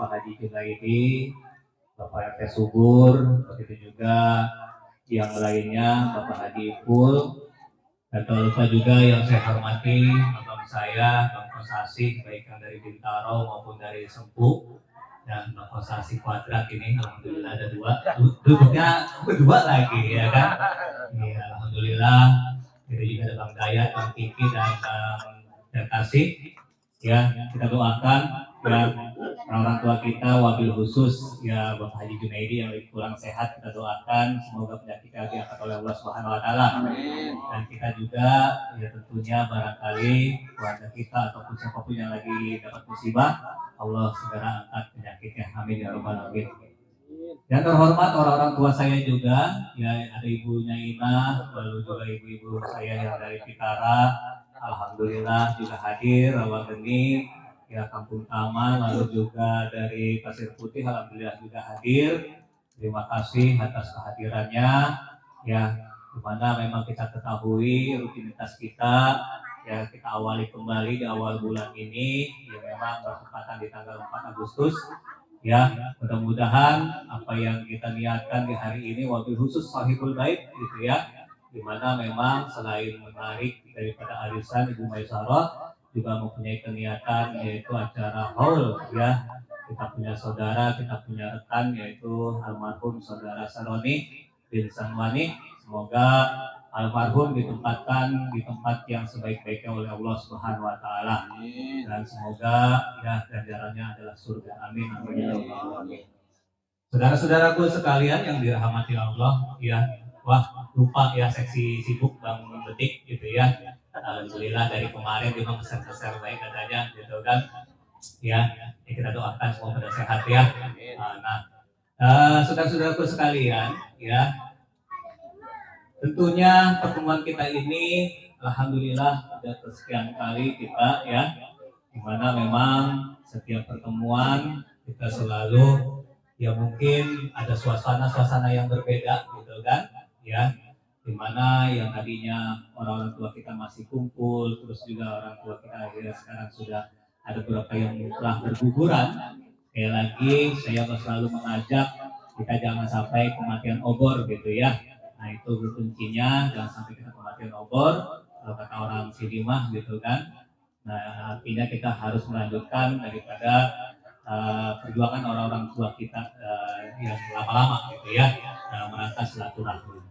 Bapak Haji Junaidi, Bapak RT Subur, begitu juga yang lainnya Bapak Haji Ipul, dan tak lupa juga yang saya hormati abang saya, Bang Kosasi, baik yang dari Bintaro maupun dari Sempu, dan Bang Kosasi Kuadrat ini alhamdulillah ada duduknya kedua lagi ya kan. Iya, alhamdulillah. Kita juga ada Bang Dayat, Bang Kiki, dan Bang Kasih. Ya, kita doakan ya orang tua kita, wabil khusus ya Bapak Haji Junaidi yang lebih kurang sehat, kita doakan semoga penyakitnya diangkat oleh Allah Subhanahu Wa Taala. Dan kita juga ya tentunya barangkali keluarga kita ataupun siapapun yang lagi dapat musibah, Allah segera angkat penyakitnya. Amin ya robbal alamin. Yang terhormat orang-orang tua saya juga, ya ada ibunya Ina, lalu juga ibu-ibu saya yang dari Pitara, alhamdulillah juga hadir, Rawa Geni, ya Kampung Taman, lalu juga dari Pasir Putih, alhamdulillah juga hadir. Terima kasih atas kehadirannya, ya dimana memang kita ketahui rutinitas kita, ya kita awali kembali di awal bulan ini, ya memang bertepatan di tanggal 4 Agustus. Ya, mudah-mudahan apa yang kita niatkan di hari ini wabil khusus Sahibul Bait gitu ya, dimana memang selain menarik daripada arisan Ibu Maisarah juga mempunyai keniatan yaitu acara haul ya. Kita punya saudara, kita punya rekan yaitu almarhum saudara Saroni bin Sanwani. Semoga almarhum ditempatkan di tempat yang sebaik-baiknya oleh Allah Subhanahu Wa Taala, dan semoga ya ganjarannya adalah surga. Amin. Amin. Saudara-saudaraku sekalian yang dirahmati Allah, ya wah lupa ya seksi sibuk Bang Betik gitu ya. Alhamdulillah dari kemarin juga pesan-pesan baik katanya gitu kan. Ya, kita doakan semua pada sehat ya. Saudara-saudaraku sekalian, ya tentunya pertemuan kita ini alhamdulillah ada kesekian kali kita ya, dimana memang setiap pertemuan kita selalu ya mungkin ada suasana yang berbeda gitu kan ya, dimana yang tadinya orang tua kita masih kumpul, terus juga orang tua kita akhirnya sekarang sudah ada beberapa yang telah berguguran. Sekali lagi saya selalu mengajak kita jangan sampai kematian obor gitu ya. Nah itu kuncinya, jangan sampai kita kematian obor, kalau kata orang Sidimah gitu kan. Nah artinya kita harus melanjutkan daripada perjuangan orang-orang tua kita yang lama-lama gitu ya, merangkak silaturahmi.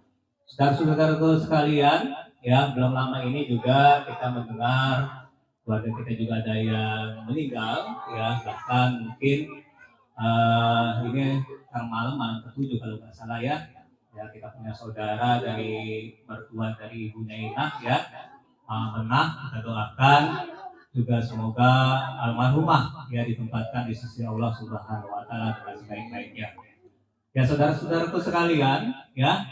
Saudara-saudaraku sekalian, ya belum lama ini juga kita mendengar keluarga kita juga ada yang meninggal, ya bahkan mungkin ini malam ke-7 kalau nggak salah ya. Ya kita punya saudara dari mertua dari ibunya Inah ya, Menah, kita doakan juga semoga almarhumah ya ditempatkan di sisi Allah Subhanahu Wa Taala dengan sebaik-baiknya. Ya saudara-saudaraku sekalian, ya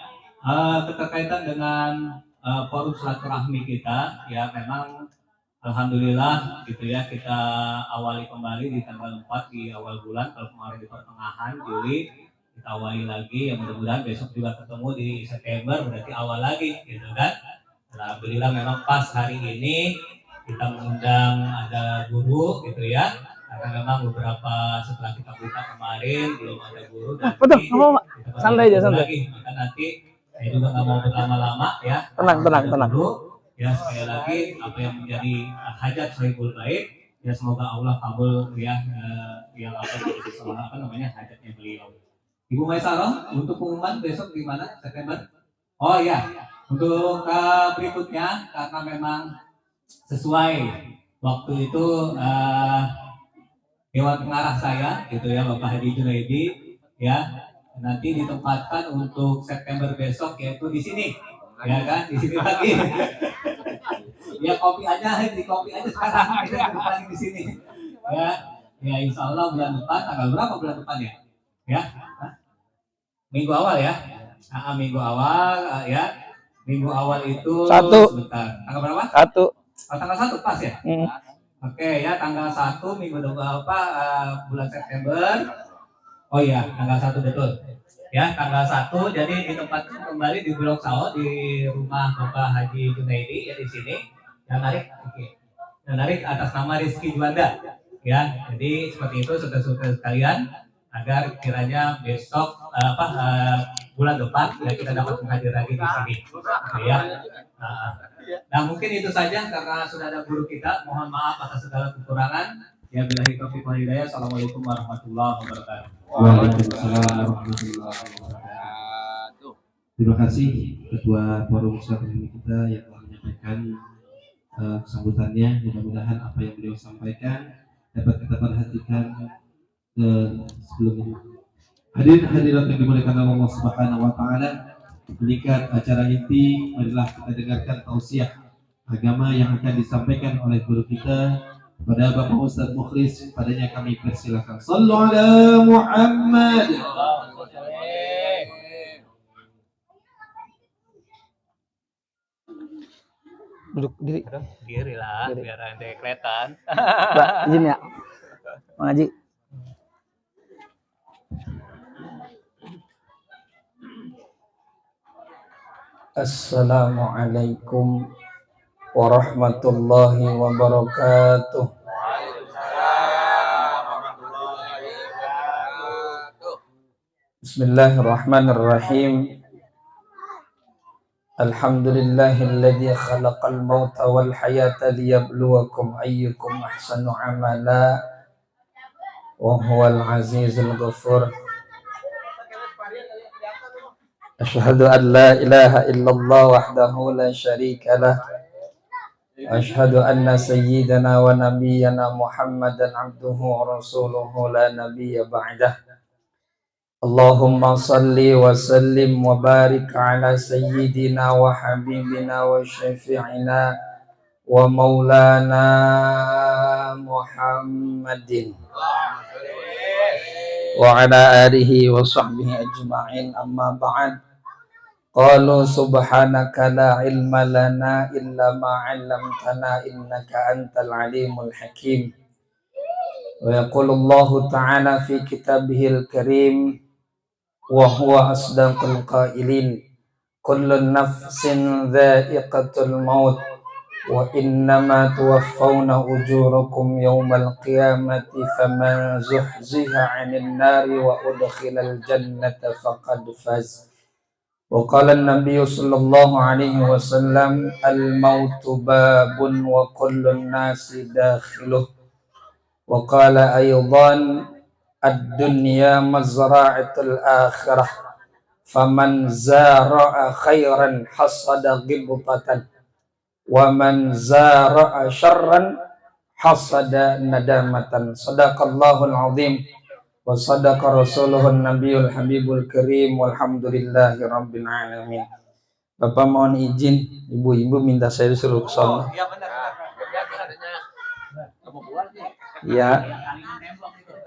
keterkaitan dengan forum silaturahmi kita, ya memang alhamdulillah gitu ya, kita awali kembali di tanggal 4 di awal bulan, kalau kemarin di pertengahan Juli kita awali lagi, yang mudah-mudahan besok juga ketemu di September, berarti awal lagi gitu kan. Alhamdulillah memang pas hari ini kita mengundang ada guru gitu ya, karena memang beberapa setelah kita buka kemarin belum ada guru, dan santai aja santai lagi, maka nanti saya juga nggak mau berlama-lama ya, tenang dulu. Ya sekali lagi apa yang menjadi hajat Sahibul Bait ya semoga Allah kabul ya, yang apa namanya hajatnya beliau. Ibu Maisarah, untuk pengumuman besok di mana September? Oh ya, untuk berikutnya karena memang sesuai waktu itu Dewan Pengarah saya gitu ya Bapak Haji Junaidi ya nanti ditempatkan untuk September besok yaitu di sini ya kan, di sini lagi. Ya kopi aja sekarang kita lagi di sini ya insya Allah bulan depan, tanggal berapa bulan depan ya minggu awal ya, minggu awal ya, minggu awal itu 1 sebentar, tanggal berapa? 1 tanggal 1 pas ya. Oke ya, tanggal 1 minggu bulan September. Oh iya, tanggal 1 betul. Ya, tanggal 1 jadi ditempatkan kembali di Bulog Sao di rumah Bapak Haji Junaidi ya di sini. Yang narik atas nama Rizky Juanda Ya, jadi seperti itu saudara-saudara sekalian, agar kiranya besok bulan depan ya kita dapat menghadir lagi di sini, gitu ya. Nah mungkin itu saja karena sudah ada guru kita. Mohon maaf atas segala kekurangan. Ya billahi taufiq wal hidayah. Assalamualaikum warahmatullahi wabarakatuh. Waalaikumsalam warahmatullahi wabarakatuh. Terima kasih Ketua Forum Muslim kita yang telah menyampaikan sambutannya. Mudah-mudahan apa yang beliau sampaikan dapat kita perhatikan sebelumnya. Hadirin hadirat yang dimuliakan Allah Subhanahu wa taala, meningkat acara inti adalah kita dengarkan tausiah agama yang akan disampaikan oleh guru kita pada Bapak Ustaz Mukhlis. Padanya kami persilakan. Shallu ala Muhammad. Duduk diri. Diri lah, biar ada kelihatan. Mbak, izin ya. Bang Haji. Assalamualaikum warahmatullahi wabarakatuh. Bismillahirrahmanirrahim. Alhamdulillahilladzi khalaqal mauta wal hayata liyabluwakum ayyukum ahsanu amala wa huwal azizul ghafur. Asyhadu an la ilaha illallah wahdahu la syarika lah. Asyhadu anna sayyidana wa nabiyyana Muhammadan abduhu wa rasuluhu la nabiyya ba'dah. Allahumma salli wa sallim wa barik ala sayyidina wa habibina wa syafi'ina wa maulana Muhammadin wa ala alihi wa sahbihi ajma'in, amma ba'd. Qalu subhanaka la ilma lana illa ma 'allamtana innaka antal alimul hakim. Wa yaqulu Allahu ta'ala fi kitabihil karim wa huwa asdaqul qailin, kullu nafsin dha'iqatul maut wa innama tuwaffawna ujurakum yawmal qiyamati faman zuhziha 'anil nari wa udkhilal jannata faqad faz. Wa qala an-nabiy sallallahu alaihi wasallam, al-mautu babun wa kullu nasi dakhiluh. Wa qala aydan, ad-dunya mazra'atul akhirah, faman zara'a khairan hasada ghibtatan wa man zara'a syarran hasada nadamatan. Sadaqallahul azim wa sadaqa rasuluhun nabiyul habibul karim, walhamdulillahi rabbil alamin. Bapak mohon izin, ibu-ibu minta saya disuruh ke sana. Iya,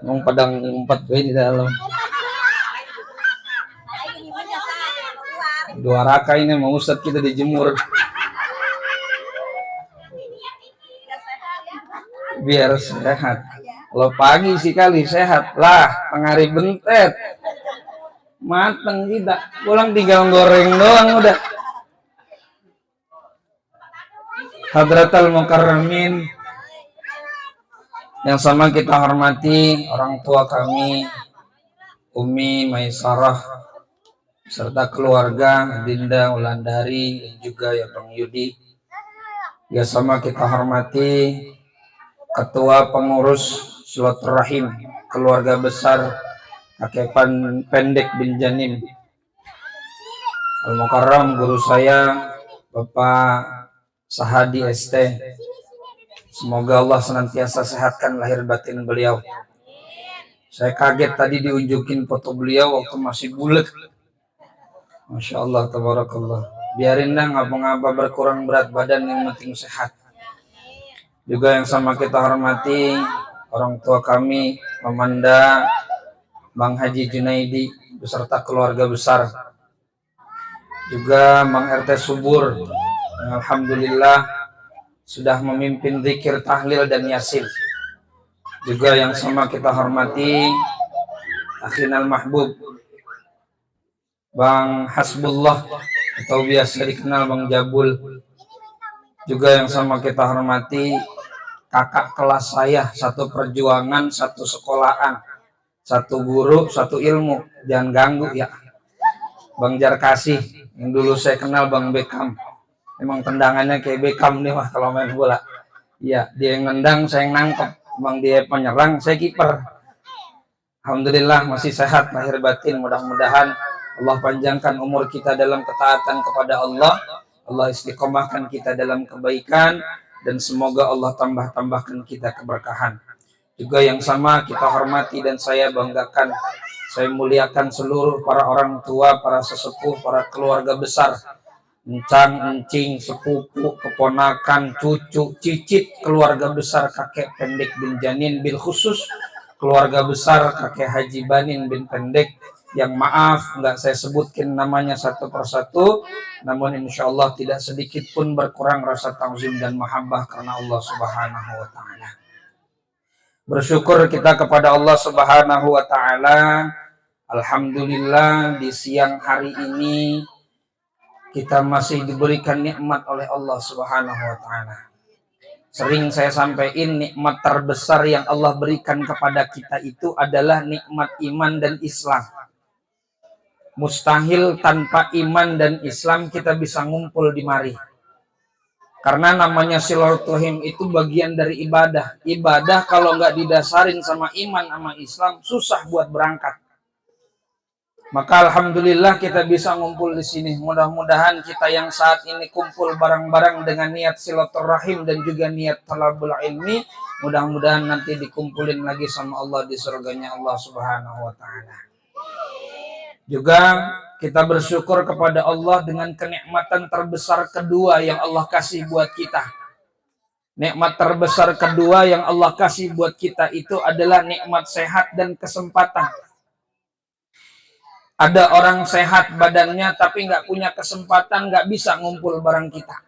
mau padang ngumpet gue di dalam. Dua raka ini mau Ustaz kita dijemur. Biar sehat. Kalau pagi sih kali sehat lah, tengah hari bentet. Mateng kita, pulang tinggal goreng doang udah. Hadratal Mukarramin yang sama kita hormati orang tua kami, Umi Maisarah serta keluarga Dinda Wulandari dan juga ya Bang Yudi. Ya sama kita hormati Ketua Pengurus Silaturahim Keluarga Besar Kakek Pendek bin Janim Al-Mukarram, guru saya Bapak Sahadi ST. Semoga Allah senantiasa sehatkan lahir batin beliau. Saya kaget tadi diunjukin foto beliau waktu masih bulat. Masya Allah, tabarakallah. Biarin dah ngapa-ngapa berkurang berat badan, yang penting sehat. Juga yang sama kita hormati orang tua kami, Mamanda, Bang Haji Junaidi beserta keluarga besar. Juga Bang RT Subur, yang alhamdulillah sudah memimpin zikir tahlil dan yasin. Juga yang sama kita hormati Akhinal Mahbub, Bang Hasbullah atau biasa dikenal Bang Jabul. Juga yang sama kita hormati kakak kelas saya, satu perjuangan, satu sekolahan, satu guru, satu ilmu. Jangan ganggu ya. Bang Jarkasih, yang dulu saya kenal Bang Beckham. Emang tendangannya kayak Beckham nih mah kalau main bola. Iya, dia yang nendang, saya yang nangkep. Emang dia penyerang, saya kiper. Alhamdulillah masih sehat lahir batin. Mudah-mudahan Allah panjangkan umur kita dalam ketaatan kepada Allah. Allah istiqomahkan kita dalam kebaikan. Dan semoga Allah tambah-tambahkan kita keberkahan. Juga yang sama kita hormati dan saya banggakan. Saya muliakan seluruh para orang tua, para sesepuh, para keluarga besar. Encang, encing, sepupu, keponakan, cucu, cicit, keluarga besar kakek pendek bin Janin bil khusus, keluarga besar kakek Haji Banin bin Pendek, yang maaf nggak saya sebutkan namanya satu persatu, namun insya Allah tidak sedikit pun berkurang rasa ta'zim dan mahabbah karena Allah Subhanahu wa Ta'ala. Bersyukur kita kepada Allah Subhanahu wa Ta'ala. Alhamdulillah di siang hari ini kita masih diberikan nikmat oleh Allah Subhanahu wa Ta'ala. Sering saya sampaikan, nikmat terbesar yang Allah berikan kepada kita itu adalah nikmat iman dan Islam. Mustahil tanpa iman dan Islam kita bisa ngumpul di mari. Karena namanya silaturahim itu bagian dari ibadah. Ibadah kalau nggak didasarin sama iman sama Islam, susah buat berangkat. Maka alhamdulillah kita bisa ngumpul di sini. Mudah-mudahan kita yang saat ini kumpul bareng-bareng dengan niat silaturahim dan juga niat talabul ilmi, mudah-mudahan nanti dikumpulin lagi sama Allah di surganya Allah Subhanahu wa Ta'ala. Juga kita bersyukur kepada Allah dengan kenikmatan terbesar kedua yang Allah kasih buat kita. Nikmat terbesar kedua yang Allah kasih buat kita itu adalah nikmat sehat dan kesempatan. Ada orang sehat badannya tapi nggak punya kesempatan, nggak bisa ngumpul bareng kita.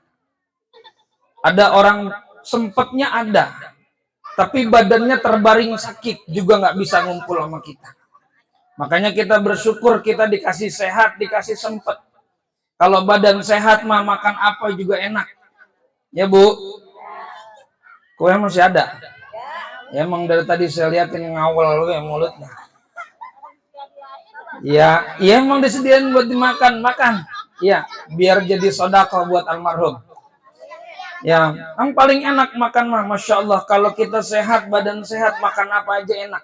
Ada orang sempatnya ada, tapi badannya terbaring sakit juga nggak bisa ngumpul sama kita. Makanya kita bersyukur kita dikasih sehat, dikasih sempat. Kalau badan sehat mah makan apa juga enak. Ya Bu, kue masih ada. Ya, emang dari tadi saya liatin ngawal lu ya mulutnya. Ya, iya emang disediain buat dimakan, makan. Ya, biar jadi sedekah buat almarhum. Ya, yang paling enak makan mah, masya Allah. Kalau kita sehat, badan sehat, makan apa aja enak.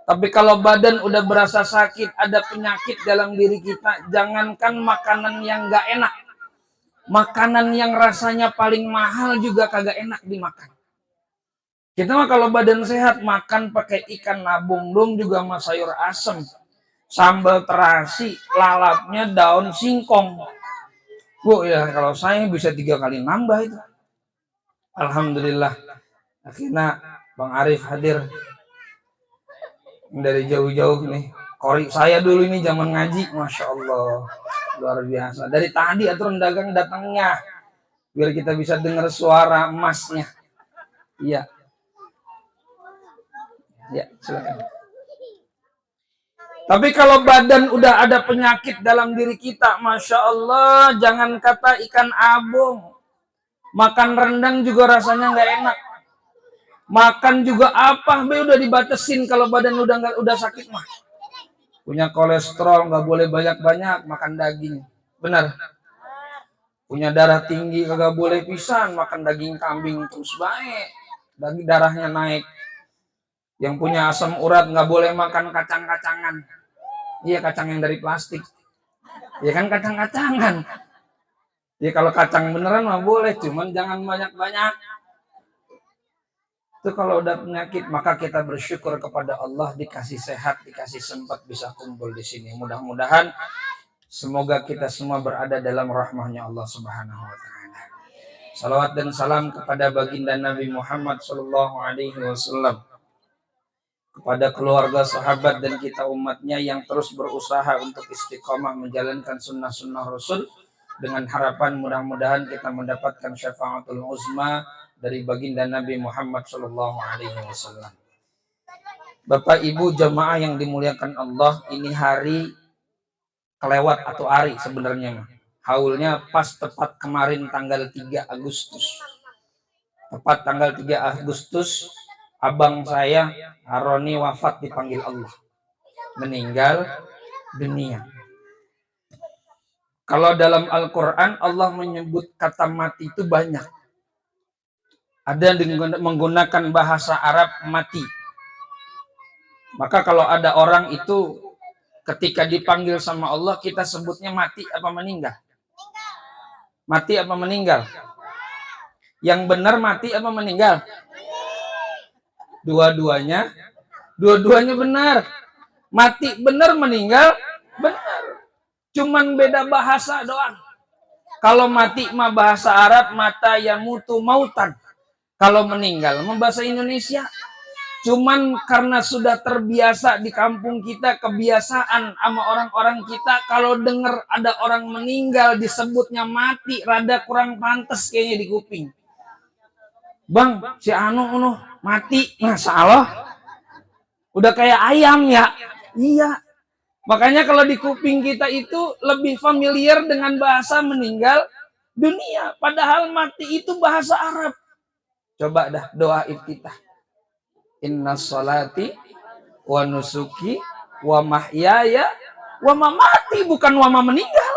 Tapi kalau badan udah berasa sakit, ada penyakit dalam diri kita, jangankan makanan yang nggak enak, makanan yang rasanya paling mahal juga kagak enak dimakan. Kita mah kalau badan sehat, makan pakai ikan nabung dong juga sama sayur asem. Sambal terasi, lalapnya daun singkong. Bu ya kalau saya bisa 3 kali nambah itu. Alhamdulillah. Akhirnya Bang Arif hadir dari jauh-jauh nih. Kori saya dulu ini zaman ngaji, masya Allah luar biasa. Dari tadi aturan dagang datangnya biar kita bisa dengar suara emasnya. Iya. Ya silakan. Tapi kalau badan udah ada penyakit dalam diri kita, masya Allah, jangan kata ikan abung, makan rendang juga rasanya nggak enak. Makan juga apa, udah dibatesin kalau badan udah sakit mah. Punya kolesterol nggak boleh banyak-banyak makan daging, benar. Punya darah tinggi kagak boleh pisan makan daging kambing terus baik, daging darahnya naik. Yang punya asam urat nggak boleh makan kacang-kacangan. Iya kacang yang dari plastik. Ya kan kacang-kacangan. Ya kalau kacang beneran mah boleh, cuman jangan banyak-banyak. Itu kalau udah penyakit maka kita bersyukur kepada Allah dikasih sehat, dikasih sempat bisa kumpul di sini. Mudah-mudahan semoga kita semua berada dalam rahmahnya Allah Subhanahu wa Ta'ala. Salawat dan salam kepada baginda Nabi Muhammad sallallahu alaihi wasallam, kepada keluarga, sahabat, dan kita umatnya yang terus berusaha untuk istiqomah menjalankan sunnah-sunnah Rasul dengan harapan mudah-mudahan kita mendapatkan syafaatul uzma dari baginda Nabi Muhammad Sallallahu Alaihi Wasallam. Bapak Ibu jamaah yang dimuliakan Allah, ini hari kelewat atau hari sebenarnya mah. Haulnya pas tepat kemarin tanggal 3 Agustus. Tepat tanggal 3 Agustus, abang saya Aroni wafat dipanggil Allah, meninggal dunia. Kalau dalam Al-Quran Allah menyebut kata mati itu banyak. Ada dengan menggunakan bahasa Arab mati. Maka kalau ada orang itu ketika dipanggil sama Allah, kita sebutnya mati apa meninggal? Mati apa meninggal? Yang benar mati apa meninggal? Dua-duanya benar. Mati benar, meninggal benar. Cuman beda bahasa doang. Kalau mati mah bahasa Arab, mata yamutu mautan. Kalau meninggal mah bahasa Indonesia. Cuman karena sudah terbiasa di kampung kita, kebiasaan sama orang-orang kita, kalau dengar ada orang meninggal disebutnya mati, rada kurang pantas kayaknya di kuping. Bang, si anu mati, masalah. Udah kayak ayam ya. Iya. Makanya kalau di kuping kita itu lebih familiar dengan bahasa meninggal dunia. Padahal mati itu bahasa Arab. Coba dah doa iftitah. Inna sholati wa nusuki wa mahyaya wa mamati, bukan wa meninggal.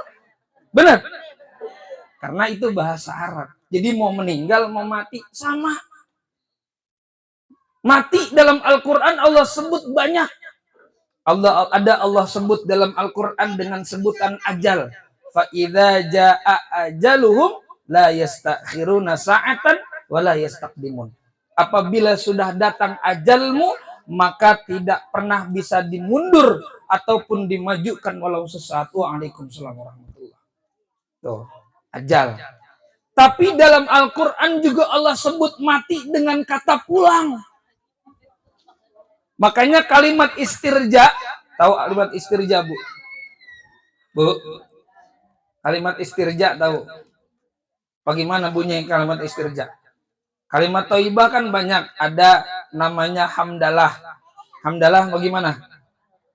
Benar? Karena itu bahasa Arab. Jadi mau meninggal mau mati sama. Mati dalam Al-Quran Allah sebut banyak. Allah sebut dalam Al-Quran dengan sebutan ajal. Fa idza jaa ajaluhum la yastakhiruna sa'atan wa la yastaqdimun. Apabila sudah datang ajalmu, maka tidak pernah bisa dimundur ataupun dimajukan walau sesuatu. Waalaikumsalam warahmatullahi wabarakatuh. Tuh, ajal. Tapi dalam Al-Quran juga Allah sebut mati dengan kata pulang. Makanya kalimat istirja, tahu kalimat istirja, Bu? Bu? Kalimat istirja tahu? Bagaimana bunyi kalimat istirja? Kalimat thayyibah kan banyak, ada namanya hamdalah. Hamdalah bagaimana?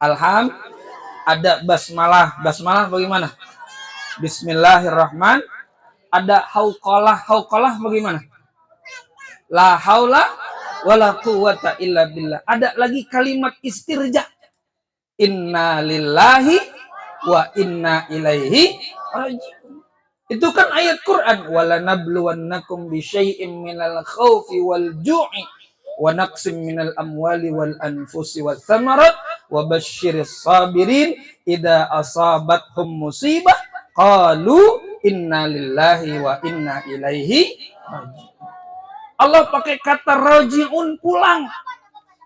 Alham, ada basmalah. Basmalah bagaimana? Bismillahirrahmanirrahim. Ada hauqalah. Hauqalah bagaimana? La haula wala quwwata illa billah. Ada lagi kalimat istirja. Inna lillahi wa inna ilaihi raji'un. Itu kan ayat Quran. Walanabluwannakum bisyai'im minal khawfi wal ju'i wa naqsim minal amwali wal anfusi wal thamarat wa basyiris sabirin idza asabathum musibah qalu inna lillahi wa inna ilaihi raji'un. Allah pakai kata raji'un, pulang.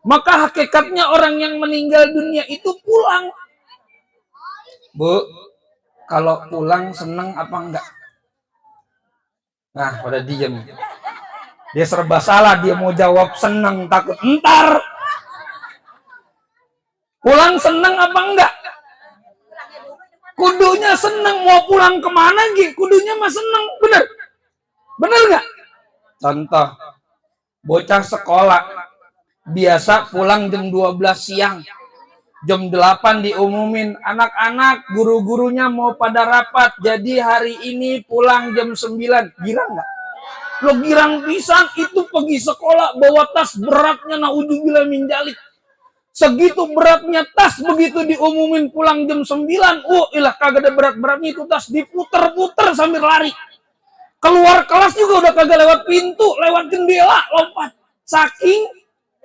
Maka hakikatnya orang yang meninggal dunia itu pulang. Bu, kalau pulang seneng apa enggak? Nah, pada diem. Dia serba salah, dia mau jawab seneng, takut entar. Pulang seneng apa enggak? Kudunya seneng, mau pulang kemana gitu? Kudunya mah seneng, bener? Bener enggak? Contoh, bocah sekolah biasa pulang jam 12 siang. Jam 8 diumumin, anak-anak guru-gurunya mau pada rapat, jadi hari ini pulang jam 9. Girang nggak? Lo girang pisan, itu pergi sekolah bawa tas beratnya naudzubillah min dzalik. Segitu beratnya tas, begitu diumumin pulang jam 9, ilah kagak ada berat-beratnya itu tas, diputer-puter sambil lari. Keluar kelas juga udah kagak lewat pintu, lewat jendela, lompat. Saking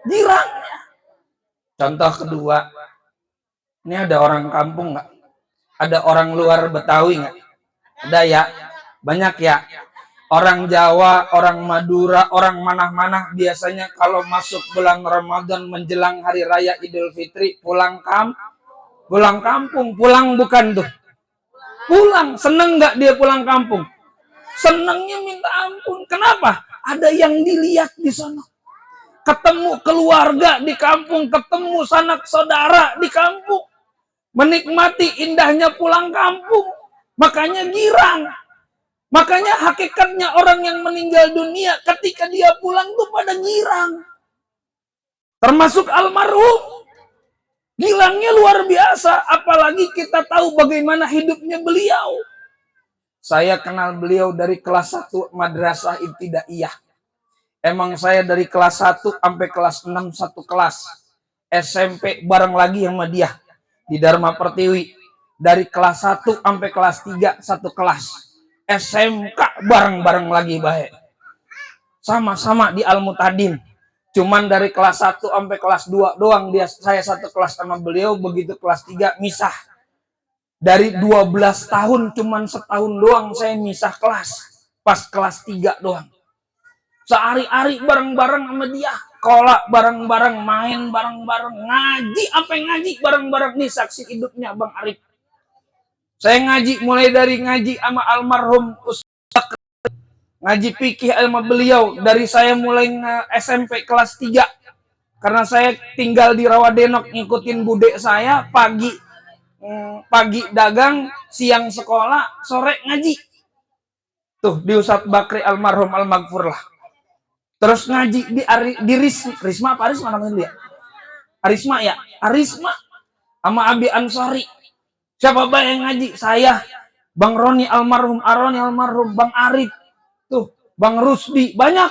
girangnya. Contoh kedua, ini ada orang kampung nggak? Ada orang luar Betawi nggak? Ada ya? Banyak ya? Orang Jawa, orang Madura, orang mana-mana biasanya kalau masuk bulan Ramadan menjelang Hari Raya Idul Fitri pulang kampung. Pulang bukan tuh. Pulang. Seneng nggak dia pulang kampung? Senengnya minta ampun. Kenapa? Ada yang dilihat di sana. Ketemu keluarga di kampung, ketemu sanak saudara di kampung. Menikmati indahnya pulang kampung. Makanya girang. Makanya hakikatnya orang yang meninggal dunia ketika dia pulang tuh pada girang. Termasuk almarhum. Girangnya luar biasa. Apalagi kita tahu bagaimana hidupnya beliau. Saya kenal beliau dari kelas 1 Madrasah Ibtidaiyah. Emang saya dari kelas 1 sampai kelas 6 satu kelas. SMP bareng lagi sama dia di Dharma Pertiwi. Dari kelas 1 sampai kelas 3 satu kelas. SMK bareng-bareng lagi baik. Sama-sama di Al-Mutadin. Cuman dari kelas 1 sampai kelas 2 doang saya satu kelas sama beliau, begitu kelas 3 misah. Dari 12 tahun cuman setahun doang saya misah kelas. Pas kelas 3 doang. Sehari-hari bareng-bareng sama dia. Kolak bareng-bareng, main bareng-bareng, ngaji, sampai ngaji bareng-bareng. Nih saksi hidupnya Bang Arif. Saya ngaji mulai dari ngaji sama almarhum Ustaz, ngaji fikih sama beliau dari saya mulai SMP kelas 3. Karena saya tinggal di Rawadenok ngikutin bude saya, pagi dagang, siang sekolah, sore ngaji. Tuh di Ustaz Bakri almarhum al-Maghfur lah. Terus ngaji di Risma apa Arisma namanya dia? Arisma ya? Arisma sama Abi Ansori. Siapa yang ngaji? Saya, Bang Roni almarhum, Aroni almarhum, Bang Arif, tuh, Bang Rusdi, banyak.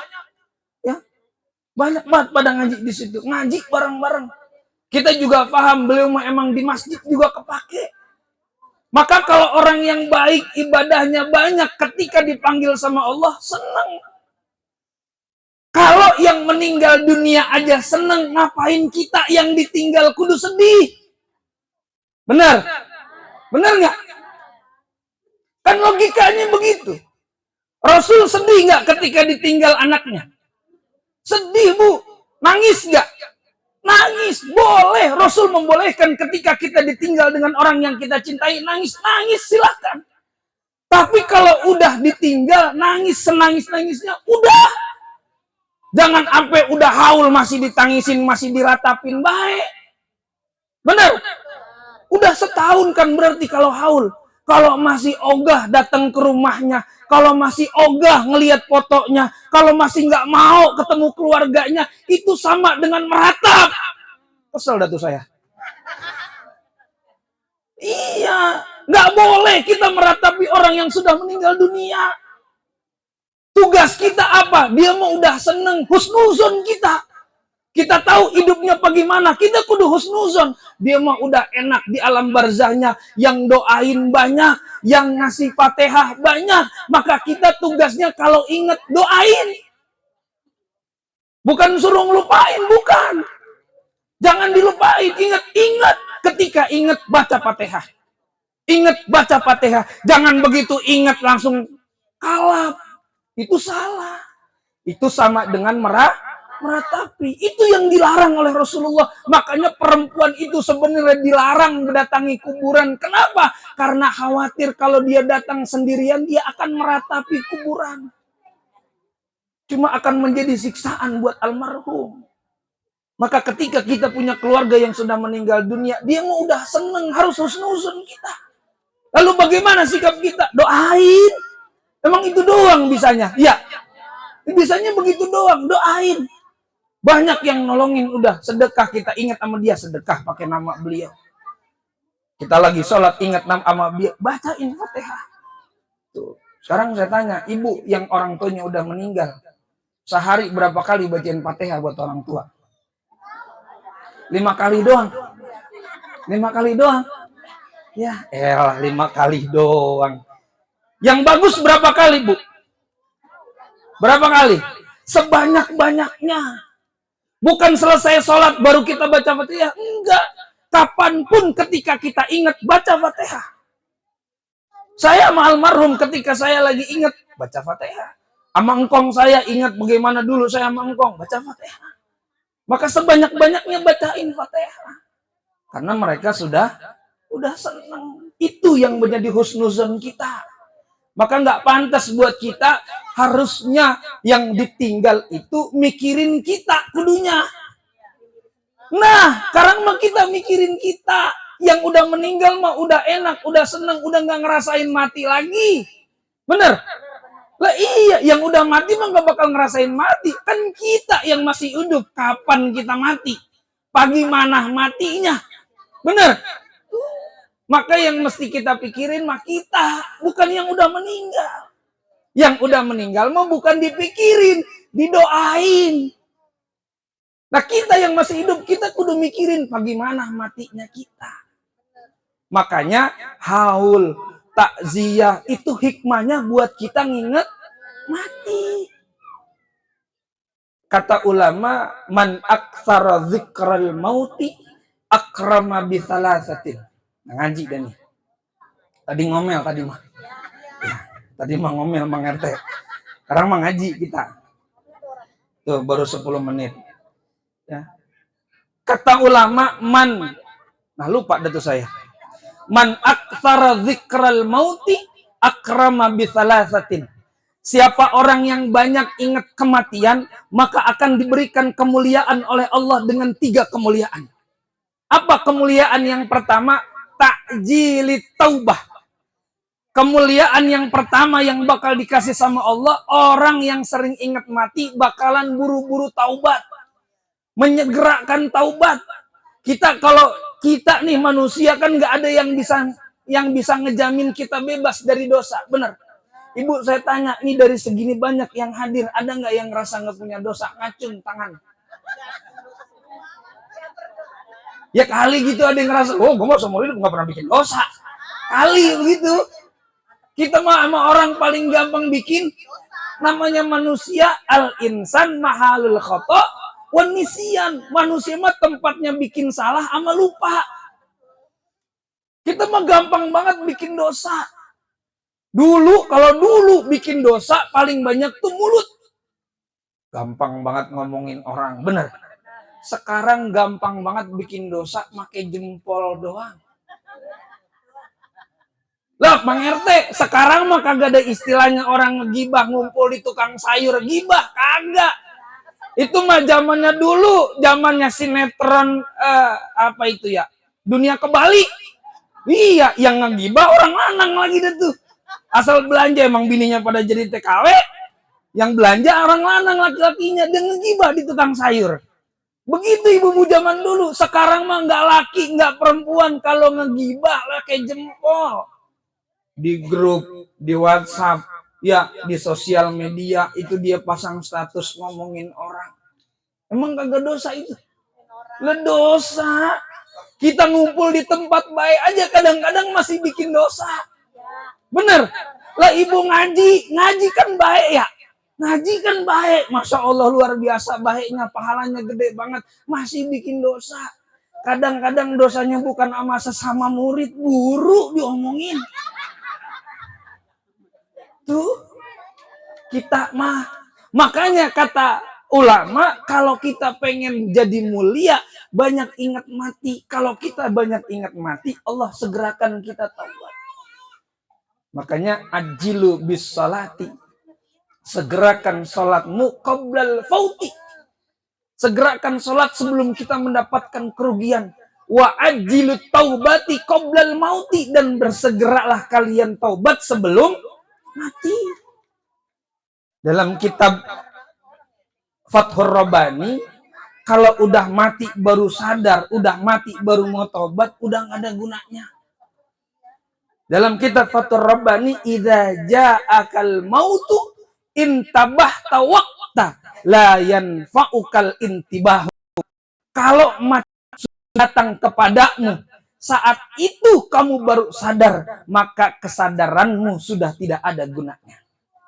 Ya. Banyak banget pada ngaji di situ. Ngaji bareng-bareng. Kita juga paham beliau emang di masjid juga kepake. Maka kalau orang yang baik ibadahnya banyak, ketika dipanggil sama Allah senang. Kalau yang meninggal dunia aja seneng, ngapain kita yang ditinggal kudu sedih? Benar? Benar nggak? Kan logikanya begitu. Rasul sedih nggak ketika ditinggal anaknya? Sedih, Bu. Nangis nggak? Nangis. Boleh. Rasul membolehkan ketika kita ditinggal dengan orang yang kita cintai, nangis. Nangis, silahkan. Tapi kalau udah ditinggal, nangis senangis-nangisnya, udah. Jangan sampai udah haul masih ditangisin, masih diratapin, baik. Benar? Udah setahun kan berarti kalau haul. Kalau masih ogah datang ke rumahnya, kalau masih ogah ngelihat fotonya, kalau masih nggak mau ketemu keluarganya, itu sama dengan meratap. Kesel dah tuh saya. Iya, nggak boleh kita meratapi orang yang sudah meninggal dunia. Tugas kita apa? Dia mau udah seneng, husnuzon kita. Kita tahu hidupnya bagaimana, kita kudu husnuzon. Dia mau udah enak di alam barzahnya, yang doain banyak, yang ngasih Fatihah banyak. Maka kita tugasnya kalau ingat doain. Bukan suruh ngelupain, bukan. Jangan dilupain, ingat ketika ingat baca Fatihah. Ingat baca Fatihah, jangan begitu ingat langsung kalap. Itu salah. Itu sama dengan meratapi. Itu yang dilarang oleh Rasulullah. Makanya perempuan itu sebenarnya dilarang mendatangi kuburan. Kenapa? Karena khawatir kalau dia datang sendirian, dia akan meratapi kuburan. Cuma akan menjadi siksaan buat almarhum. Maka ketika kita punya keluarga yang sudah meninggal dunia, dia mau udah seneng, harus husnuzon kita. Lalu bagaimana sikap kita? Doain. Emang itu doang bisanya? Ya. Bisanya begitu doang, doain. Banyak yang nolongin, udah sedekah, kita ingat sama dia, sedekah pakai nama beliau. Kita lagi sholat, ingat nama sama dia, bacain Fatihah. Tuh. Sekarang saya tanya, ibu yang orang tuanya udah meninggal, sehari berapa kali bacain Fatihah buat orang tua? 5 kali doang. 5 kali doang. Ya elah, 5 kali doang. Yang bagus berapa kali, Bu? Berapa kali? Sebanyak-banyaknya. Bukan selesai sholat baru kita baca Fatihah. Enggak. Kapanpun ketika kita ingat baca Fatihah. Saya sama almarhum ketika saya lagi ingat baca Fatihah. Sama engkong saya ingat bagaimana dulu saya sama engkong baca Fatihah. Maka sebanyak-banyaknya bacain Fatihah. Karena mereka sudah senang. Itu yang menjadi husnuzon kita. Maka nggak pantas buat kita, harusnya yang ditinggal itu mikirin kita kudunya. Nah, sekarang mah kita mikirin kita. Yang udah meninggal mah udah enak, udah seneng, udah nggak ngerasain mati lagi. Bener? Lah iya, yang udah mati mah nggak bakal ngerasain mati. Kan kita yang masih hidup, kapan kita mati? Pagi mana matinya? Bener? Maka yang mesti kita pikirin mah kita, bukan yang udah meninggal. Yang udah meninggal mah bukan dipikirin. didoain. Nah kita yang masih hidup, kita kudu mikirin bagaimana matinya kita. Makanya haul, takziah itu hikmahnya buat kita nginget mati. Kata ulama, man aktsara dzikral mauti akrama bi thalathatin. Nah, ngaji dah nih. Tadi ngomel tadi mah. Ya, tadi mah ngomel Mang RT. Sekarang mah ngaji kita. Tuh baru 10 menit. Ya. Kata ulama man, nah lupa dah tuh saya. Man aktsara dzikral mauti akrama bi thalathatin. Siapa orang yang banyak ingat kematian, maka akan diberikan kemuliaan oleh Allah dengan 3 kemuliaan. Apa kemuliaan yang pertama? Ta'jilit taubah. Kemuliaan yang pertama yang bakal dikasih sama Allah, orang yang sering ingat mati bakalan buru-buru taubat. Menyegerakan taubat. Kalau kita nih manusia kan nggak ada yang bisa ngejamin kita bebas dari dosa, benar? Ibu saya tanya, ini dari segini banyak yang hadir, ada nggak yang ngerasa nggak punya dosa? Ngacung tangan. Ya kali gitu ada yang ngerasa, oh gue mau seumur hidup nggak pernah bikin dosa. Kali begitu. Kita mah sama orang paling gampang bikin, namanya manusia, al-insan mahalul khoto wan nisyan. Manusia mah tempatnya bikin salah sama lupa. Kita mah gampang banget bikin dosa. Kalau dulu bikin dosa paling banyak tuh mulut. Gampang banget ngomongin orang, bener. Sekarang gampang banget bikin dosa pakai jempol doang. Lah, Mang RT, sekarang mah kagak ada istilahnya orang ngegibah ngumpul di tukang sayur gibah, kagak. Itu mah zamannya dulu, zamannya sinetron apa itu ya? Dunia Kebalik. Iya, yang ngegibah orang lanang lagi deh tuh. Asal belanja emang bininya pada jadi TKW, yang belanja orang lanang laki-lakinya, dia ngegibah di tukang sayur. Begitu ibu-ibu zaman dulu. Sekarang mah nggak laki, nggak perempuan, kalau ngegibah lah kayak jempol. Di grup, di WhatsApp, ya di sosial media, itu dia pasang status ngomongin orang. Emang kagak dosa itu? Lah dosa. Kita ngumpul di tempat baik aja kadang-kadang masih bikin dosa. Bener. Lah ibu ngaji kan baik ya. Ngaji kan baik. Masya Allah luar biasa baiknya. Pahalanya gede banget. Masih bikin dosa. Kadang-kadang dosanya bukan sama sesama murid. Guru diomongin. Tuh. Kita mah. Makanya kata ulama. Kalau kita pengen jadi mulia. Banyak ingat mati. Kalau kita banyak ingat mati. Allah segerakan kita taubat. Makanya ajilu bis salati. Segerakan salatmu qoblal fauti. Segerakan salat sebelum kita mendapatkan kerugian. Wa ajilu taubati qoblal mauti. Dan bersegeralah kalian taubat sebelum mati. Dalam kitab Fathur Rabbani, kalau udah mati baru sadar, udah mati baru mau taubat, udah gak ada gunanya. Dalam kitab Fathur Rabbani, idza ja'akal mautu intabahta waqta la yanfa'ukal intibahu. Kalau mati datang kepadamu, saat itu kamu baru sadar, maka kesadaranmu sudah tidak ada gunanya.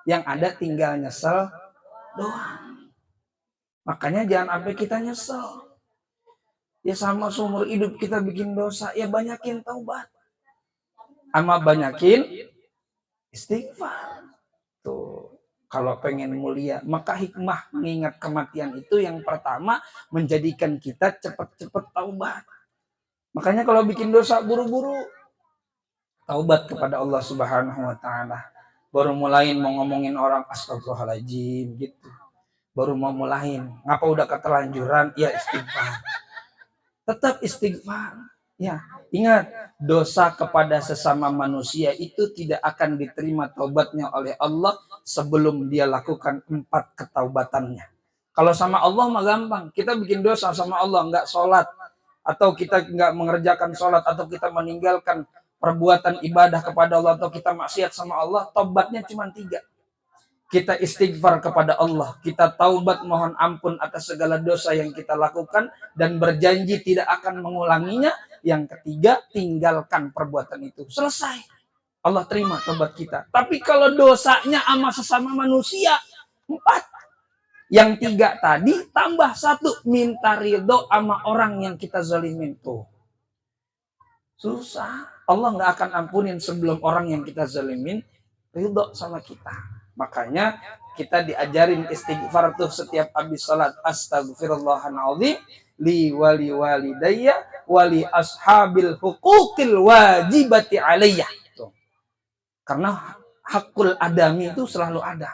Yang ada tinggal nyesel doang. Makanya jangan sampai kita nyesel. Ya sama seumur hidup kita bikin dosa, ya banyakin taubat. Sama banyakin istighfar. Tuh, kalau pengen mulia, maka hikmah mengingat kematian itu yang pertama menjadikan kita cepat-cepat taubat. Makanya kalau bikin dosa buru-buru taubat kepada Allah Subhanahu wa taala. Baru mulain mau ngomongin orang astagfirullahaladzim gitu. Baru mau mulain, ngapa udah keterlanjuran? Ya istighfar. Tetap istighfar. Ya, ingat, dosa kepada sesama manusia itu tidak akan diterima taubatnya oleh Allah sebelum dia lakukan 4 ketaubatannya. Kalau sama Allah mah gampang. Kita bikin dosa sama Allah, nggak sholat, atau kita nggak mengerjakan sholat, atau kita meninggalkan perbuatan ibadah kepada Allah, atau kita maksiat sama Allah, taubatnya cuma 3. kita istighfar kepada Allah, kita taubat mohon ampun atas segala dosa yang kita lakukan dan berjanji tidak akan mengulanginya. Yang ketiga, tinggalkan perbuatan itu. Selesai. Allah terima taubat kita. Tapi kalau dosanya sama sesama manusia, 4. Yang 3 tadi tambah 1, minta ridho sama orang yang kita zalimin tuh. Susah. Allah nggak akan ampunin sebelum orang yang kita zalimin ridho sama kita. Makanya kita diajarin istighfar tuh setiap habis salat. Astagfirullahaladzim li wali walidayya wali ashabil huquqil wajibati alayya. Tuh. Karena hakul adami itu selalu ada.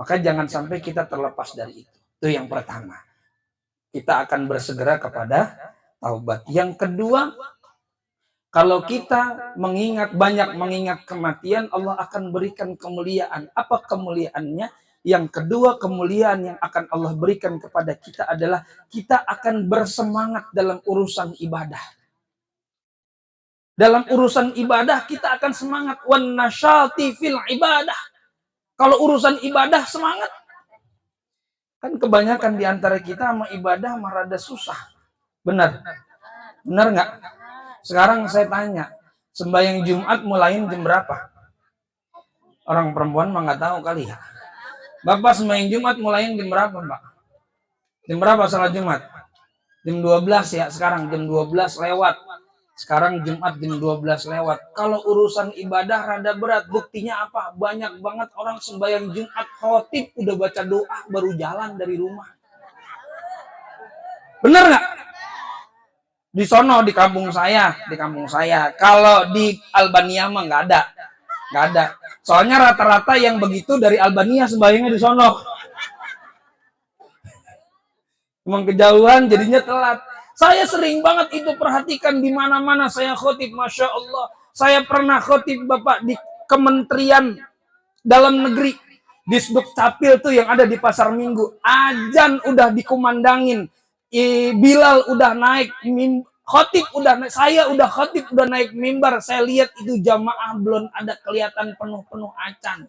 Maka jangan sampai kita terlepas dari itu. Itu yang pertama. Kita akan bersegera kepada taubat. Yang kedua, kalau kita banyak mengingat kematian, Allah akan berikan kemuliaan. Apa kemuliaannya? Yang kedua, kemuliaan yang akan Allah berikan kepada kita adalah kita akan bersemangat dalam urusan ibadah. Dalam urusan ibadah kita akan semangat. Wan nasyati fil ibadah. Kalau urusan ibadah semangat. Kan kebanyakan di antara kita sama ibadah rada susah. Benar? Benar nggak? Sekarang saya tanya, sembahyang Jumat mulain jam berapa? Orang perempuan mah nggak tahu kali ya. Bapak sembahyang Jumat mulain jam berapa, Pak? Jam berapa salat Jumat? Jam 12 ya, sekarang jam 12 lewat. Sekarang Jumat jam 12 lewat. Kalau urusan ibadah rada berat, buktinya apa? Banyak banget orang sembahyang Jumat khotib udah baca doa baru jalan dari rumah. Bener nggak? Di sono di kampung saya. Kalau di Albania mah nggak ada. Soalnya rata-rata yang begitu dari Albania sembahyangnya di sono. Emang kejauhan jadinya telat. Saya sering banget itu perhatikan di mana-mana saya khotib, masya Allah. Saya pernah khotib Bapak di Kementerian Dalam Negeri, di Sdukcapil tuh yang ada di Pasar Minggu. Azan udah dikumandangin. Bilal udah naik, khotib udah naik, saya udah khotib udah naik mimbar. Saya lihat itu jamaah belum ada kelihatan penuh acan.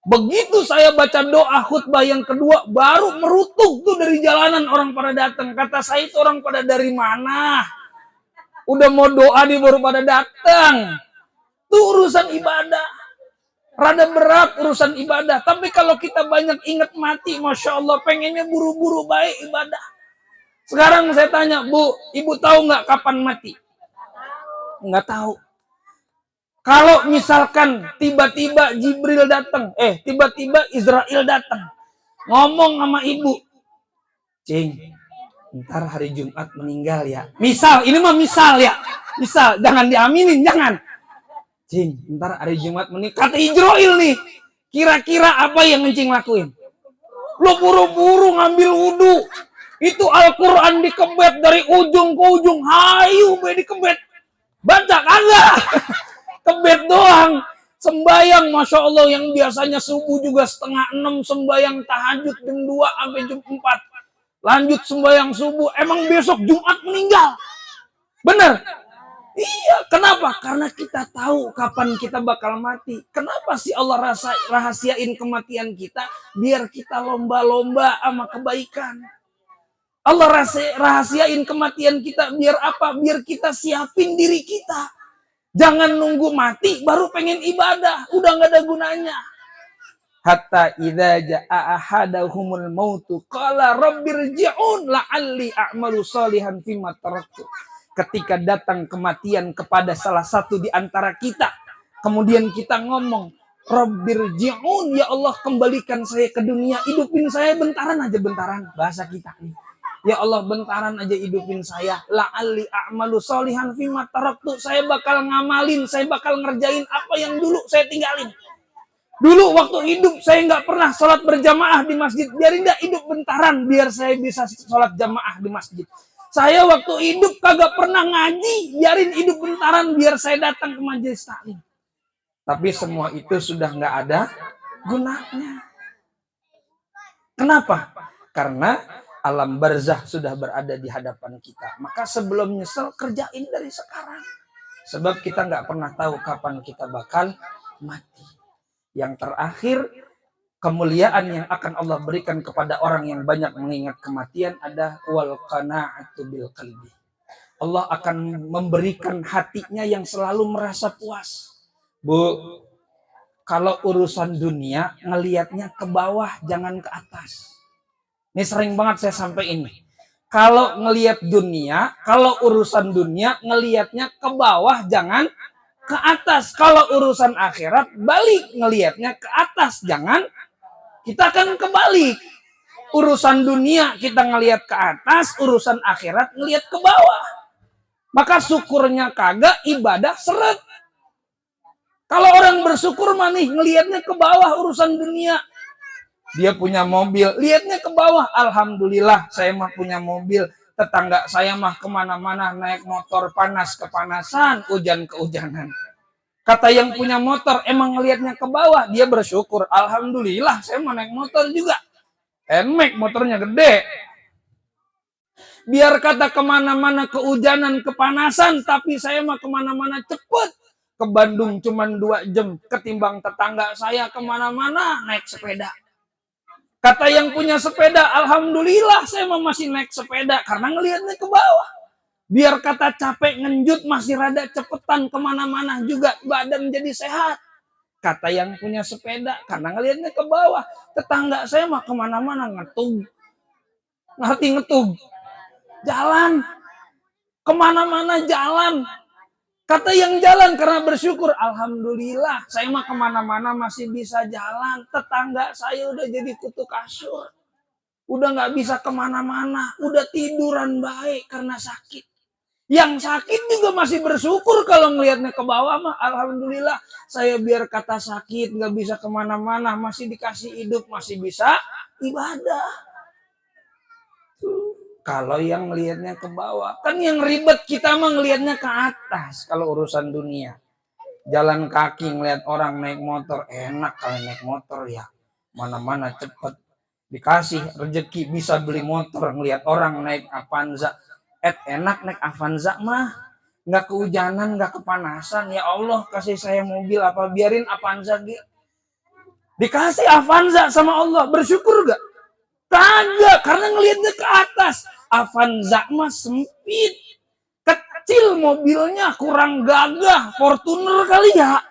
Begitu saya baca doa khutbah yang kedua, baru merutuk tuh dari jalanan orang pada datang. Kata saya itu orang pada dari mana? Udah mau doa di baru pada datang. Itu urusan ibadah. Rada berat urusan ibadah. Tapi kalau kita banyak ingat mati, masya Allah, pengennya buru-buru baik ibadah. Sekarang saya tanya, Bu, Ibu tahu nggak kapan mati? Nggak tahu. Kalau misalkan tiba-tiba Jibril datang, tiba-tiba Israel datang, ngomong sama Ibu, Cing, ntar hari Jumat meninggal ya. Misal, ini mah misal ya. Misal, jangan diaminin, jangan. Cing, ntar hari Jumat meninggal. Kata Israel nih, kira-kira apa yang Cing lakuin? Lo buru-buru ngambil wudhu. Itu Al-Quran dikebet dari ujung ke ujung. Hayu be dikebet. Baca kagak. Kebet doang. Sembayang Masya Allah yang biasanya subuh juga 5:30. Sembayang tahajud jam 2 sampai jam 4. Lanjut sembayang subuh. Emang besok Jumat meninggal. Bener? Iya. Kenapa? Karena kita tahu kapan kita bakal mati. Kenapa sih Allah rahasiain kematian kita? Biar kita lomba-lomba sama kebaikan. Allah rahasiain kematian kita biar apa? Biar kita siapin diri kita. Jangan nunggu mati baru pengen ibadah. Udah nggak ada gunanya. Hatta idza jaa ahadahumul mautu qala rabbirji'un la'alli a'malu shalihan fima taraktu. Ketika datang kematian kepada salah satu di antara kita, kemudian kita ngomong, rabbirji'un, ya Allah kembalikan saya ke dunia, hidupin saya bentaran aja, bentaran bahasa kita nih. Ya Allah bentaran aja hidupin saya. La'alli a'malu sholihan fima taraktu. Saya bakal ngamalin, saya bakal ngerjain apa yang dulu saya tinggalin. Dulu waktu hidup saya nggak pernah sholat berjamaah di masjid. Biarin dah hidup bentaran biar saya bisa sholat jamaah di masjid. Saya waktu hidup kagak pernah ngaji. Biarin hidup bentaran biar saya datang ke majelis taklim. Tapi semua itu sudah nggak ada gunanya. Kenapa? Karena alam barzah sudah berada di hadapan kita. Maka sebelum nyesel, kerjain dari sekarang. Sebab kita nggak pernah tahu kapan kita bakal mati. Yang terakhir, kemuliaan yang akan Allah berikan kepada orang yang banyak mengingat kematian ada wal qanaatu bil qalbi. Allah akan memberikan hatinya yang selalu merasa puas. Bu, kalau urusan dunia ngelihatnya ke bawah jangan ke atas. Ini sering banget saya sampai ini. Kalau ngelihat dunia, kalau urusan dunia ngelihatnya ke bawah jangan ke atas. Kalau urusan akhirat balik ngelihatnya ke atas, jangan, kita akan kebalik. Urusan dunia kita ngelihat ke atas, urusan akhirat ngelihat ke bawah. Maka syukurnya kagak, ibadah seret. Kalau orang bersyukur mah nih ngelihatnya ke bawah urusan dunia. Dia punya mobil, lihatnya ke bawah. Alhamdulillah saya mah punya mobil. Tetangga saya mah kemana-mana naik motor, panas kepanasan, hujan kehujanan. Kata yang punya motor emang ngelihatnya ke bawah, dia bersyukur. Alhamdulillah saya mau naik motor juga. Nmax motornya gede. Biar kata kemana-mana kehujanan, kepanasan, tapi saya mah kemana-mana cepet. Ke Bandung cuma 2 jam, ketimbang tetangga saya kemana-mana naik sepeda. Kata yang punya sepeda, alhamdulillah saya mah masih naik sepeda karena ngelihatnya ke bawah. Biar kata capek ngenjut masih rada cepetan kemana-mana juga badan jadi sehat. Kata yang punya sepeda karena ngelihatnya ke bawah. Tetangga saya mah kemana-mana ngetug. Ngerti ngetug? Jalan. Kemana-mana jalan. Kata yang jalan karena bersyukur. Alhamdulillah saya mah kemana-mana masih bisa jalan. Tetangga saya udah jadi kutu kasur. Udah gak bisa kemana-mana. Udah tiduran baik karena sakit. Yang sakit juga masih bersyukur kalau ngelihatnya ke bawah mah. Alhamdulillah saya biar kata sakit gak bisa kemana-mana. Masih dikasih hidup, masih bisa ibadah. Kalau yang ngelihatnya ke bawah. Kan yang ribet kita mah ngelihatnya ke atas. Kalau urusan dunia. Jalan kaki ngelihat orang naik motor. Enak kalau naik motor ya. Mana-mana cepet. Dikasih rezeki bisa beli motor. Ngelihat orang naik Avanza. Enak naik Avanza mah. Nggak kehujanan, nggak kepanasan. Ya Allah kasih saya mobil apa. Biarin Avanza gitu. Dikasih Avanza sama Allah. Bersyukur gak? Kagak. Karena ngelihatnya ke atas. Avanza mah sempit. Kecil mobilnya. Kurang gagah. Fortuner kali ya.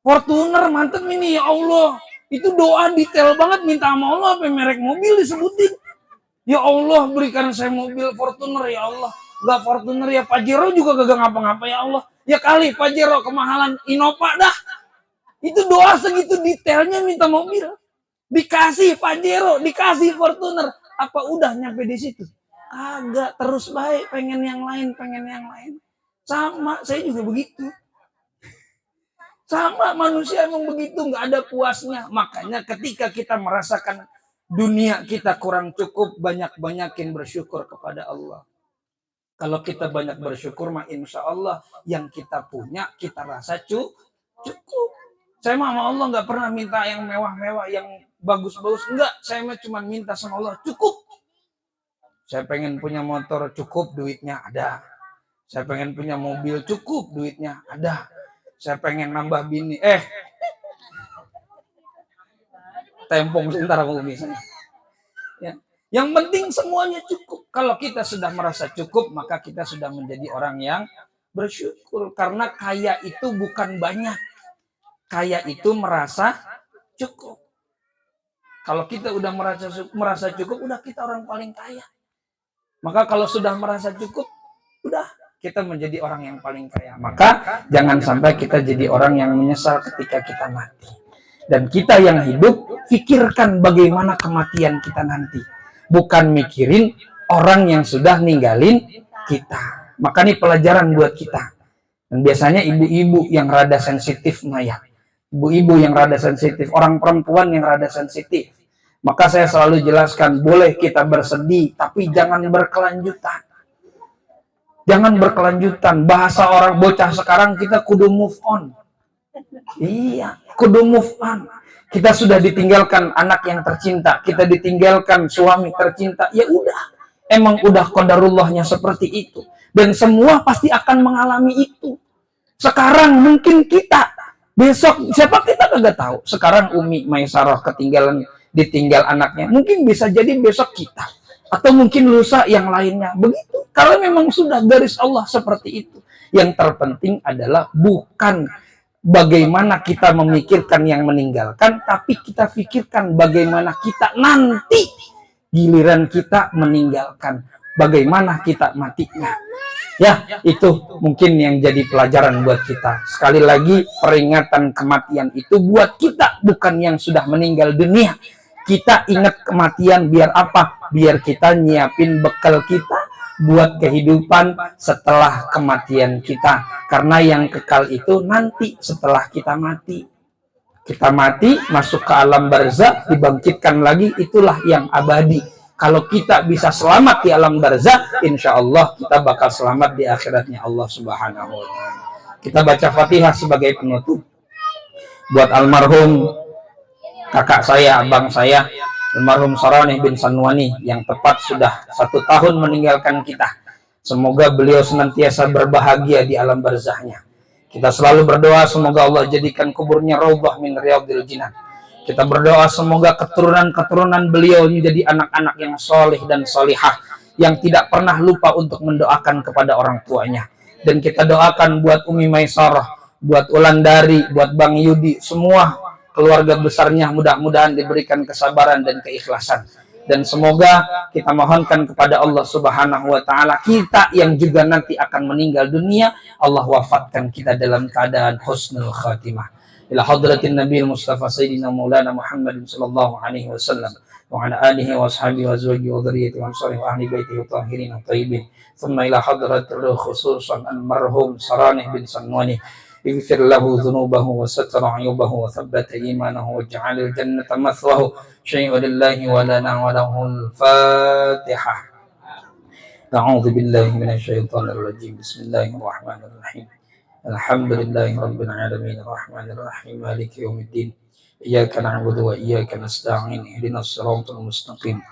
Fortuner mantep ini ya Allah. Itu doa detail banget. Minta sama Allah. Apa merek mobil disebutin. Ya Allah berikan saya mobil Fortuner ya Allah. Gak Fortuner ya Pajero juga gak ngapa-ngapa ya Allah. Ya kali Pajero kemahalan Innova dah. Itu doa segitu detailnya minta mobil. Dikasih Pajero, dikasih Fortuner. Apa udah nyampe di situ? Agak terus baik, pengen yang lain, pengen yang lain. Sama, saya juga begitu. Sama manusia emang begitu, gak ada puasnya. Makanya ketika kita merasakan dunia kita kurang cukup, banyak-banyakin bersyukur kepada Allah. Kalau kita banyak bersyukur, mah insya Allah yang kita punya, kita rasa cukup. Saya mah sama Allah gak pernah minta yang mewah-mewah, yang bagus-bagus. Enggak, saya mah cuma minta sama Allah, cukup. Saya pengen punya motor, cukup duitnya ada. Saya pengen punya mobil, cukup duitnya ada. Saya pengen nambah bini, tempong sebentar aku bisa. Ya. Yang penting semuanya cukup. Kalau kita sudah merasa cukup, maka kita sudah menjadi orang yang bersyukur. Karena kaya itu bukan banyak. Kaya itu merasa cukup. Kalau kita udah merasa cukup, udah kita orang paling kaya. Maka kalau sudah merasa cukup, udah kita menjadi orang yang paling kaya. Maka jangan sampai kita jadi orang yang menyesal ketika kita mati. Dan kita yang hidup, pikirkan bagaimana kematian kita nanti. Bukan mikirin orang yang sudah ninggalin kita. Maka ini pelajaran buat kita. Dan biasanya ibu-ibu yang rada sensitif, Maya. Ibu-ibu yang rada sensitif, orang perempuan yang rada sensitif. Maka saya selalu jelaskan, boleh kita bersedih, tapi jangan berkelanjutan. Jangan berkelanjutan. Bahasa orang bocah sekarang, kita kudu move on. Iya, kudu move on. Kita sudah ditinggalkan anak yang tercinta, kita ditinggalkan suami tercinta. Ya udah, emang udah qadarullahnya seperti itu. Dan semua pasti akan mengalami itu. Sekarang mungkin kita Besok siapa kita kagak tahu. Sekarang Umi Maisarah ditinggal anaknya. Mungkin bisa jadi besok kita. Atau mungkin lusa yang lainnya. Begitu. Kalau memang sudah garis Allah seperti itu. Yang terpenting adalah bukan bagaimana kita memikirkan yang meninggalkan, tapi kita pikirkan bagaimana kita nanti giliran kita meninggalkan. Bagaimana kita matinya. Ya, itu mungkin yang jadi pelajaran buat kita. Sekali lagi, peringatan kematian itu buat kita, bukan yang sudah meninggal dunia. Kita ingat kematian biar apa? Biar kita nyiapin bekal kita buat kehidupan setelah kematian kita. Karena yang kekal itu nanti setelah kita mati. Kita mati, masuk ke alam barzakh, dibangkitkan lagi, itulah yang abadi. Kalau kita bisa selamat di alam barzakh, insya Allah kita bakal selamat di akhiratnya Allah Subhanahu wa Ta'ala. Kita baca Fatihah sebagai penutup buat almarhum kakak saya, abang saya, almarhum Saranih bin Sanwani, yang tepat sudah 1 tahun meninggalkan kita. Semoga beliau senantiasa berbahagia di alam barzakhnya. Kita selalu berdoa semoga Allah jadikan kuburnya raudhah min riyadhil jinan. Kita berdoa semoga keturunan-keturunan beliau menjadi anak-anak yang soleh dan solihah, yang tidak pernah lupa untuk mendoakan kepada orang tuanya. Dan kita doakan buat Umi Maisarah, buat Ulandari, buat Bang Yudi, semua keluarga besarnya mudah-mudahan diberikan kesabaran dan keikhlasan. Dan semoga kita mohonkan kepada Allah Subhanahu wa Ta'ala, kita yang juga nanti akan meninggal dunia, Allah wafatkan kita dalam keadaan husnul khatimah. Ila hadratin Nabi Mustafa Sayyidina Maulana Muhammadin sallallahu alaihi wasallam wa ala alihi wa ashabihi wa azwajihi wa dhurriyyatihi wa ansarihi wa ahli baitihi tahirin tayyibin. Thumma ila hadratil khususan almarhum Saranih bin Sanwani, ighfir lahu dhunubahu wa satara 'ayubahu wa thabbata imanahu wa ja'alil jannata mathwahu. Syai'un lillahi wa lana wa lahul Fatihah. A'udzu billahi minasyaitonir rajim. Bismillahirrahmanirrahim. Alhamdulillahi rabbil alamin arrahmanir rahim maliki yaumiddin iyyaka na'budu wa iyyaka nasta'in ihdinas siratal mustaqim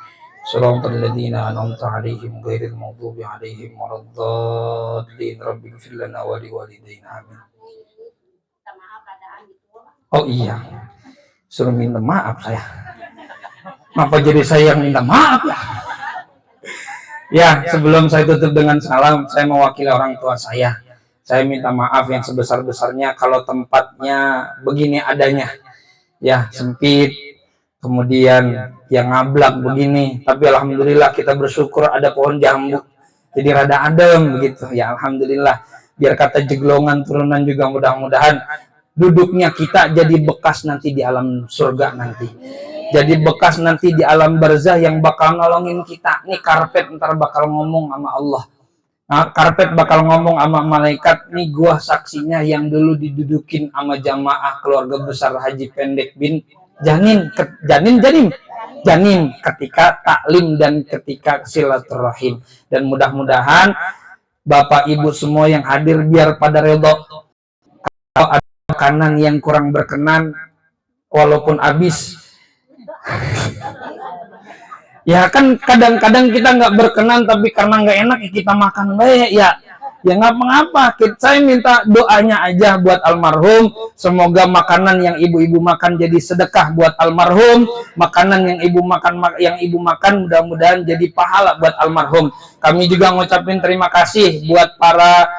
siratal ladzina an'amta 'alaihim ghairil maghdubi 'alaihim waladdallin rabbighfir lana wa liwalidayna amin. Oh iya, suruh minta maaf saya. Kenapa jadi saya yang minta maaf ya? Ya, sebelum saya tutup dengan salam, saya mewakili orang tua saya. Saya minta maaf yang sebesar-besarnya kalau tempatnya begini adanya. Ya, sempit, kemudian yang ngablak begini. Tapi alhamdulillah kita bersyukur ada pohon jambu. Jadi rada adem begitu. Ya, alhamdulillah. Biar kata jeglongan turunan juga mudah-mudahan duduknya kita jadi bekas nanti di alam surga nanti. Jadi bekas nanti di alam barzah yang bakal nolongin kita. Nih karpet ntar bakal ngomong sama Allah. Nah, karpet bakal ngomong sama malaikat, nih gua saksinya yang dulu didudukin sama jamaah keluarga besar Haji Pendek bin Janin ketika taklim dan ketika silaturahim. Dan mudah-mudahan Bapak Ibu semua yang hadir biar pada redho. Kalau ada makanan yang kurang berkenan, walaupun habis, ya kan kadang-kadang kita nggak berkenan tapi karena nggak enak ya kita makan baik ya nggak apa-apa. Saya minta doanya aja buat almarhum, semoga makanan yang ibu-ibu makan jadi sedekah buat almarhum, makanan yang ibu makan mudah-mudahan jadi pahala buat almarhum. Kami juga ngucapin terima kasih buat para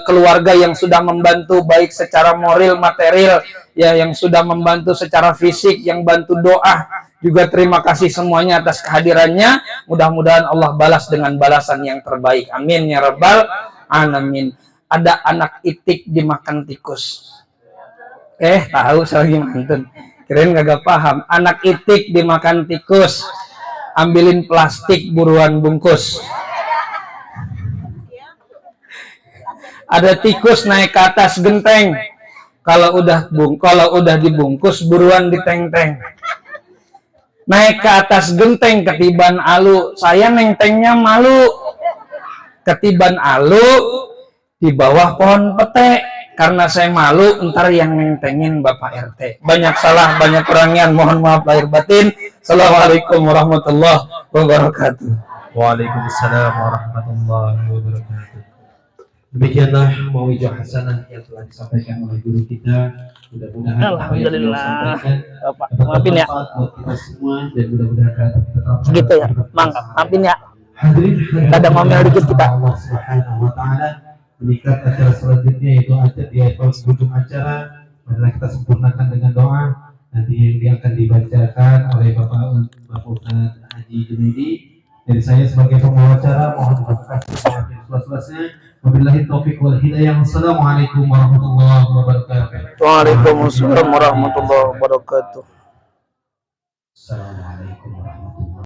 keluarga yang sudah membantu baik secara moral material ya, yang sudah membantu secara fisik, yang bantu doa. Juga terima kasih semuanya atas kehadirannya. Mudah-mudahan Allah balas dengan balasan yang terbaik. Amin ya rabbal alamin. Ada anak itik dimakan tikus. Tahu saya lagi mantun. Kirain gak paham. Anak itik dimakan tikus. Ambilin plastik buruan bungkus. Ada tikus naik ke atas genteng. Kalau udah dibungkus buruan diteng-teng. Naik ke atas genteng ketiban alu, saya nengtengnya malu. Ketiban alu di bawah pohon pete, karena saya malu ntar yang nengtengin Bapak RT. Banyak salah, banyak kurangian, mohon maaf lahir batin. Assalamualaikum warahmatullahi wabarakatuh. Waalaikumsalam warahmatullahi wabarakatuh. Demikianlah mau'izah hasanah yang telah disampaikan oleh guru kita. Mudah-mudahan apa yang beliau Alhamdulillah. sampaikan Bapak, dapat maafin ya. bermanfaat buat kita semua dan mudah-mudahan dapat kita terapkan Gitu ya, dalam kehidupan Mang. kita Maafin ya. Hadirin Kadang ngomel dikit kita. Allah Subhanahu wa taala meningkat acara selanjutnya yaitu di ujung acara adalah kita sempurnakan dengan doa nanti yang akan dibacakan oleh Bapak Ustaz Haji Junaidi. Dari saya sebagai pembawa acara mohon diberkati seluas-luasnya. Wabillahi taufiq wal hidayah. Wassalamualaikum warahmatullahi wabarakatuh. Waalaikumsalam warahmatullahi wabarakatuh. Assalamualaikum warahmatullahi wabarakatuh.